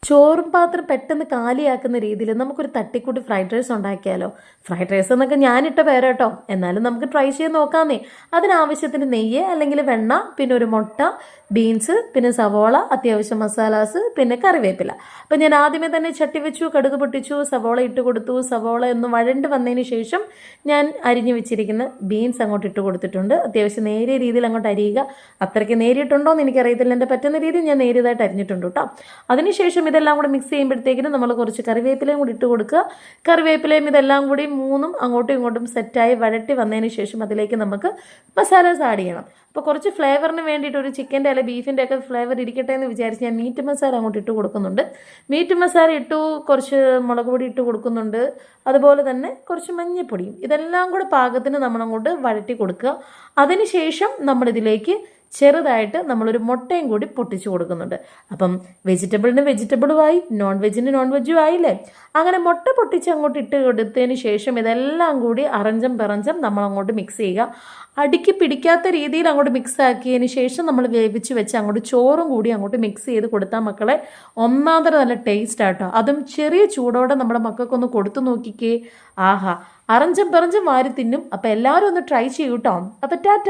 ചോറും പാത്രം പെട്ടെന്ന് കാലിയാക്കുന്ന രീതിയിൽ നമുക്കൊരു തട്ടിക്കൂട്ടി ഫ്രൈഡ് റൈസ് ഉണ്ടാക്കിയാലോ? ഫ്രൈഡ് റൈസ് എന്നൊക്കെ ഞാനിട്ട പേരാട്ടോ, എന്നാലും നമുക്ക് ട്രൈ ചെയ്ത് നോക്കാന്നേ. അതിനാവശ്യത്തിന് നെയ്യ് അല്ലെങ്കിൽ വെണ്ണ, പിന്നെ ഒരു മുട്ട, ബീൻസ്, പിന്നെ സവോള, അത്യാവശ്യം മസാലാസ്, പിന്നെ കറിവേപ്പില. അപ്പം ഞാൻ ആദ്യമേ തന്നെ ചട്ടി വെച്ചു, കടുക് പൊട്ടിച്ചു, സവോള ഇട്ട് കൊടുത്തു. സവോള ഒന്ന് വഴണ്ട് വന്നതിന് ശേഷം ഞാൻ അരിഞ്ഞു വെച്ചിരിക്കുന്ന ബീൻസ് അങ്ങോട്ട് ഇട്ട് കൊടുത്തിട്ടുണ്ട്. അത്യാവശ്യം നേരിയ രീതിയിൽ അങ്ങോട്ട് അരിയുക. അത്രയ്ക്ക് നേരിയിട്ടുണ്ടോ എന്ന് എനിക്കറിയത്തില്ല, എൻ്റെ പറ്റുന്ന രീതിയിൽ ഞാൻ നേരിയതായിട്ട് അരിഞ്ഞിട്ടുണ്ട് കേട്ടോ. അതിനുശേഷം ഇതെല്ലാം കൂടി മിക്സ് ചെയ്യുമ്പോഴത്തേക്കിനും നമ്മൾ കുറച്ച് കറിവേപ്പിലയും കൂടി ഇട്ട് കൊടുക്കുക. കറിവേപ്പിലയും ഇതെല്ലാം കൂടി മൂന്നും അങ്ങോട്ടും ഇങ്ങോട്ടും സെറ്റായി വഴട്ടി വന്നതിന് ശേഷം അതിലേക്ക് നമുക്ക് മസാലാസ് ആഡ് ചെയ്യണം. അപ്പോൾ കുറച്ച് ഫ്ലേവറിന് വേണ്ടിയിട്ട് ഒരു ചിക്കൻ്റെ അല്ലെ ബീഫിൻ്റെ ഒക്കെ ഫ്ലേവർ ഇരിക്കട്ടെ എന്ന് വിചാരിച്ച് ഞാൻ മീറ്റ് മസാല അങ്ങോട്ട് ഇട്ട് കൊടുക്കുന്നുണ്ട്. മീറ്റ് മസാല ഇട്ടു, കുറച്ച് മുളക് പൊടി ഇട്ട് കൊടുക്കുന്നുണ്ട്, അതുപോലെ തന്നെ കുറച്ച് മഞ്ഞൾപ്പൊടിയും. ഇതെല്ലാം കൂടെ പാകത്തിന് നമ്മളങ്ങോട്ട് വഴട്ടി കൊടുക്കുക. അതിനുശേഷം നമ്മളിതിലേക്ക് ചെറുതായിട്ട് നമ്മളൊരു മുട്ടയും കൂടി പൊട്ടിച്ചു കൊടുക്കുന്നുണ്ട്. അപ്പം വെജിറ്റബിളിന് വെജിറ്റബിളും ആയി, നോൺ വെജിന് നോൺ വെജും ആയില്ലേ. അങ്ങനെ മുട്ട പൊട്ടിച്ച് അങ്ങോട്ട് ഇട്ട് കൊടുത്തതിന് ശേഷം ഇതെല്ലാം കൂടി അറഞ്ചം പിറഞ്ചം നമ്മൾ അങ്ങോട്ട് മിക്സ് ചെയ്യുക. അടുക്കി പിടിക്കാത്ത രീതിയിൽ അങ്ങോട്ട് മിക്സ് ആക്കിയതിന് ശേഷം നമ്മൾ വേവിച്ച് വെച്ച് അങ്ങോട്ട് ചോറും കൂടി അങ്ങോട്ട് മിക്സ് ചെയ്ത് കൊടുത്താൽ മക്കളെ ഒന്നാന്തര നല്ല ടേസ്റ്റ് ആട്ടോ. അതും ചെറിയ ചൂടോടെ നമ്മുടെ മക്കൾക്കൊന്ന് കൊടുത്തു നോക്കിക്കേ. ആഹാ, അറഞ്ചം പിറഞ്ചം വാരി തിന്നും. അപ്പം എല്ലാവരും ഒന്ന് ട്രൈ ചെയ്യൂട്ടോ. അപ്പം ടാറ്റ.